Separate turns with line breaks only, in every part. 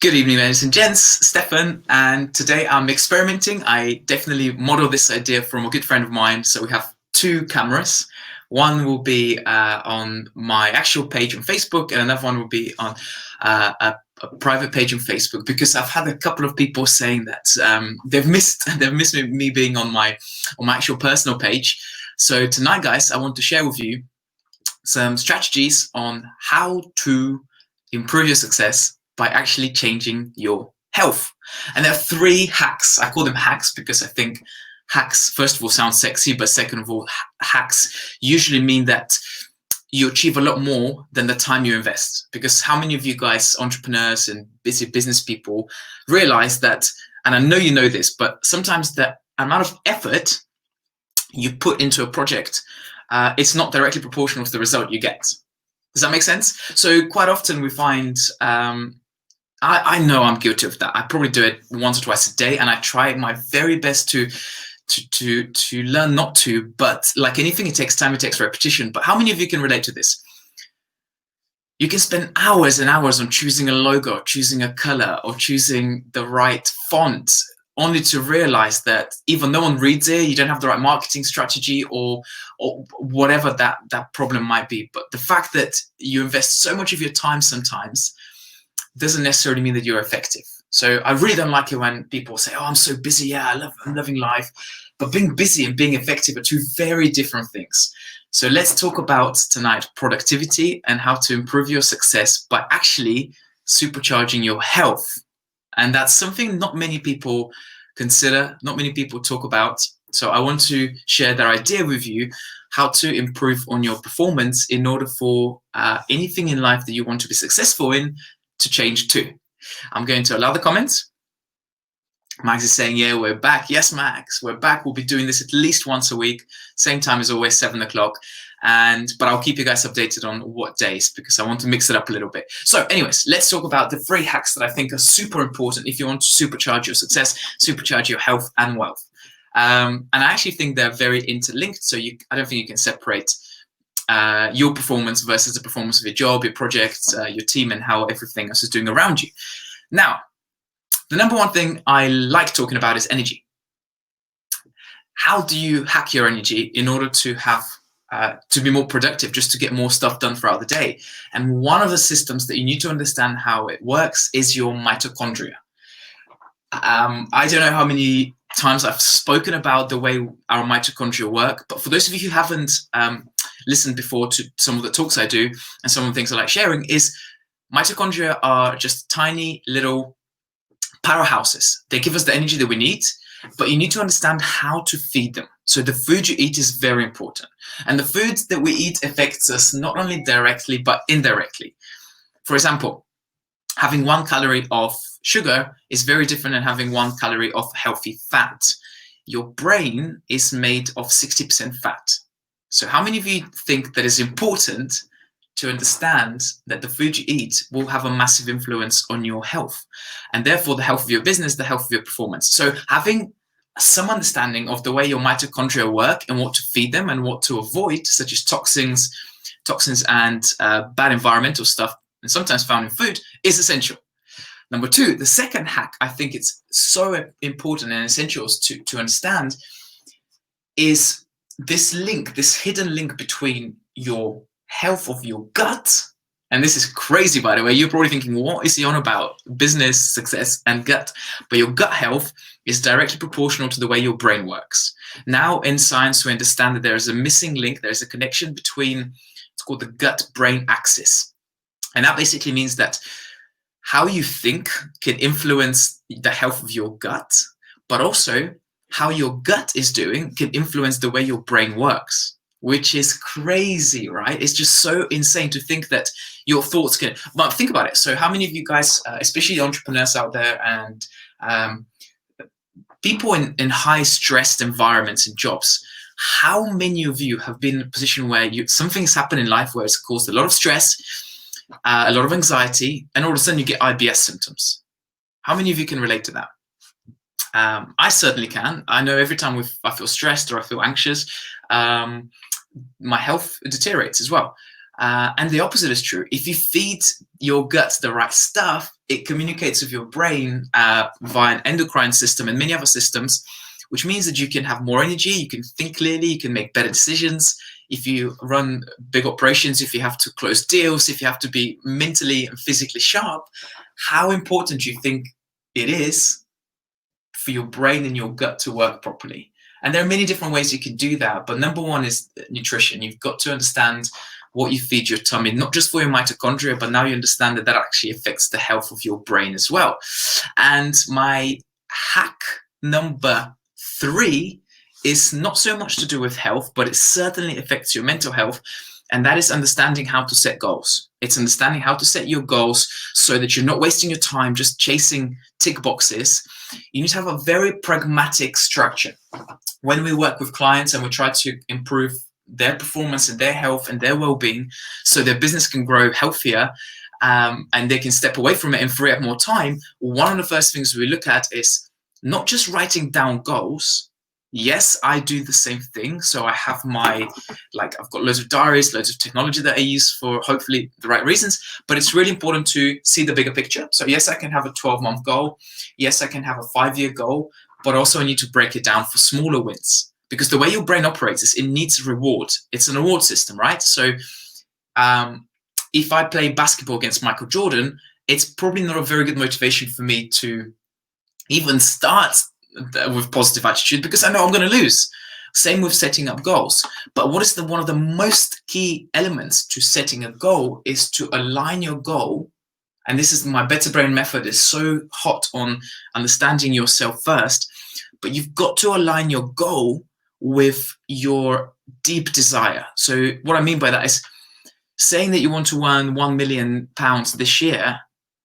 Good evening, ladies and gents. Stefan, and today I'm experimenting. I definitely model this idea from a good friend of mine. So we have two cameras. One will be on my actual page on Facebook, and another one will be on a private page on Facebook. Because I've had a couple of people saying that they've missed me being on my actual personal page. So tonight, guys, I want to share with you some strategies on how to improve your success by actually changing your health. And there are three hacks. I call them hacks because I think hacks, first of all, sound sexy, but second of all, hacks usually mean that you achieve a lot more than the time you invest. Because how many of you guys, entrepreneurs and busy business people, realize that, and I know you know this, but sometimes the amount of effort you put into a project, it's not directly proportional to the result you get. Does that make sense? So quite often we find, I know I'm guilty of that. I probably do it once or twice a day, and I try my very best to learn not to. But like anything, it takes time, it takes repetition. But how many of you can relate to this? You can spend hours and hours on choosing a logo, choosing a color, or choosing the right font, only to realize that even no one reads it, you don't have the right marketing strategy or whatever that problem might be. But the fact that you invest so much of your time sometimes doesn't necessarily mean that you're effective. So I really don't like it when people say, oh, I'm so busy. Yeah, I'm loving life. But being busy and being effective are two very different things. So let's talk about tonight productivity and how to improve your success by actually supercharging your health. And that's something not many people consider, not many people talk about. So I want to share that idea with you, how to improve on your performance in order for anything in life that you want to be successful in to change too. I'm going to allow the comments. Max is saying, yeah, we're back. Yes, Max, we're back. We'll be doing this at least once a week. Same time as always, 7 o'clock. But I'll keep you guys updated on what days because I want to mix it up a little bit. So anyways, let's talk about the 3 hacks that I think are super important if you want to supercharge your success, supercharge your health and wealth. And I actually think they're very interlinked. So I don't think you can separate your performance versus the performance of your job, your projects, your team, and how everything else is doing around you. Now, the number one thing I like talking about is energy. How do you hack your energy in order to have to be more productive, just to get more stuff done throughout the day? And one of the systems that you need to understand how it works is your mitochondria. I don't know how many times I've spoken about the way our mitochondria work, but for those of you who haven't listened before to some of the talks I do and some of the things I like sharing, is mitochondria are just tiny little powerhouses. They give us the energy that we need, but you need to understand how to feed them. So the food you eat is very important. And the food that we eat affects us not only directly, but indirectly. For example, having 1 calorie of sugar is very different than having 1 calorie of healthy fat. Your brain is made of 60% fat. So how many of you think that it's important to understand that the food you eat will have a massive influence on your health and therefore the health of your business, the health of your performance? So having some understanding of the way your mitochondria work and what to feed them and what to avoid, such as toxins and bad environmental stuff, and sometimes found in food, is essential. Number 2, the second hack I think it's so important and essential to understand is this link, this hidden link between your health of your gut. And this is crazy, by the way. You're probably thinking, what is he on about? Business, success, and gut. But your gut health is directly proportional to the way your brain works. Now, in science, we understand that there is a missing link. There's a connection between, it's called the gut-brain axis. And that basically means that how you think can influence the health of your gut, but also how your gut is doing can influence the way your brain works, which is crazy, right? It's just so insane to think that your thoughts can, but think about it. So how many of you guys, especially entrepreneurs out there and people in high stressed environments and jobs, how many of you have been in a position where something's happened in life where it's caused a lot of stress, a lot of anxiety, and all of a sudden you get IBS symptoms? How many of you can relate to that? I certainly can. I know every time I feel stressed or I feel anxious, my health deteriorates as well. And the opposite is true. If you feed your gut the right stuff, it communicates with your brain via an endocrine system and many other systems, which means that you can have more energy, you can think clearly, you can make better decisions. If you run big operations, if you have to close deals, if you have to be mentally and physically sharp, how important do you think it is for your brain and your gut to work properly? And there are many different ways you can do that, but number one is nutrition. You've got to understand what you feed your tummy, not just for your mitochondria, but now you understand that that actually affects the health of your brain as well. And my hack number 3 is not so much to do with health, but it certainly affects your mental health. And that is understanding how to set goals. It's understanding how to set your goals so that you're not wasting your time just chasing tick boxes. You need to have a very pragmatic structure. When we work with clients and we try to improve their performance and their health and their well-being so their business can grow healthier, and they can step away from it and free up more time, one of the first things we look at is not just writing down goals. Yes, I do the same thing. So I have I've got loads of diaries, loads of technology that I use for hopefully the right reasons, but it's really important to see the bigger picture. So yes, I can have a 12-month goal. Yes, I can have a 5-year goal, but also I need to break it down for smaller wins, because the way your brain operates is it needs reward. It's an award system, right? So if I play basketball against Michael Jordan, it's probably not a very good motivation for me to even start with positive attitude, because I know I'm going to lose. Same with setting up goals. But what is one of the most key elements to setting a goal is to align your goal. And this is my Better Brain method, is so hot on understanding yourself first, but you've got to align your goal with your deep desire. So what I mean by that is saying that you want to earn £1 million this year.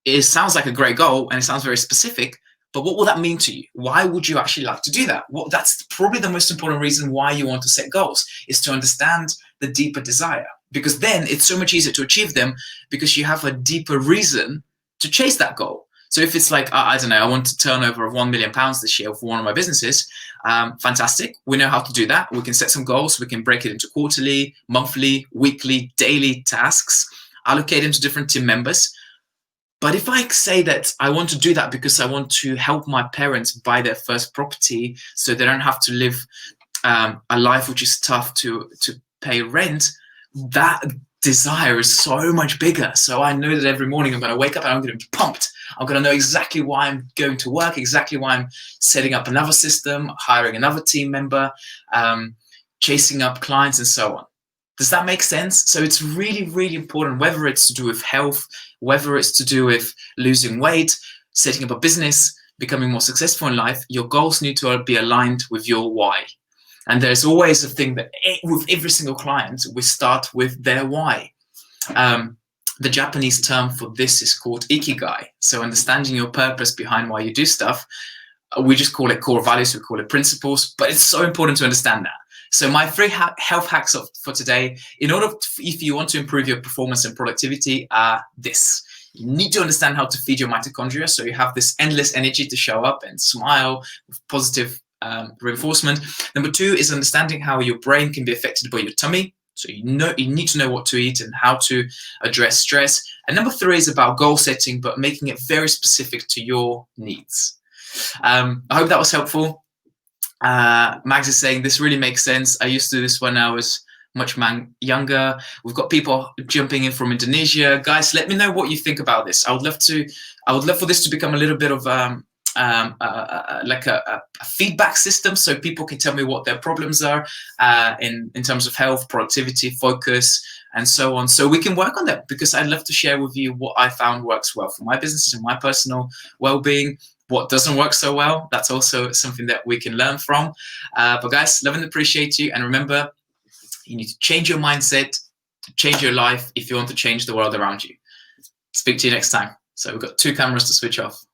It sounds like a great goal and it sounds very specific, but what will that mean to you? Why would you actually like to do that? Well, that's probably the most important reason why you want to set goals, is to understand the deeper desire, because then it's so much easier to achieve them because you have a deeper reason to chase that goal. So if it's like, I don't know, I want to turn over £1 million this year for one of my businesses, fantastic. We know how to do that. We can set some goals. We can break it into quarterly, monthly, weekly, daily tasks, allocate them to different team members. But if I say that I want to do that because I want to help my parents buy their first property so they don't have to live a life which is tough to pay rent, that desire is so much bigger. So I know that every morning I'm going to wake up and I'm going to be pumped. I'm going to know exactly why I'm going to work, exactly why I'm setting up another system, hiring another team member, chasing up clients and so on. Does that make sense? So it's really, really important, whether it's to do with health, whether it's to do with losing weight, setting up a business, becoming more successful in life, your goals need to be aligned with your why. And there's always a thing that with every single client, we start with their why. The Japanese term for this is called ikigai. So understanding your purpose behind why you do stuff. We just call it core values, we call it principles, but it's so important to understand that. So my 3 health hacks for today, if you want to improve your performance and productivity, are this. You need to understand how to feed your mitochondria so you have this endless energy to show up and smile with positive reinforcement. Number 2 is understanding how your brain can be affected by your tummy. So you need to know what to eat and how to address stress. And number 3 is about goal setting, but making it very specific to your needs. I hope that was helpful. Max is saying this really makes sense. I used to do this when I was much younger. We've got people jumping in from Indonesia. Guys, let me know what you think about this. I would love for this to become a little bit of like a feedback system, so people can tell me what their problems are in terms of health, productivity, focus, and so on, so we can work on that, because I'd love to share with you what I found works well for my business and my personal well-being. What doesn't work so well, that's also something that we can learn from. But guys, love and appreciate you. And remember, you need to change your mindset to change your life if you want to change the world around you. Speak to you next time. So we've got 2 cameras to switch off.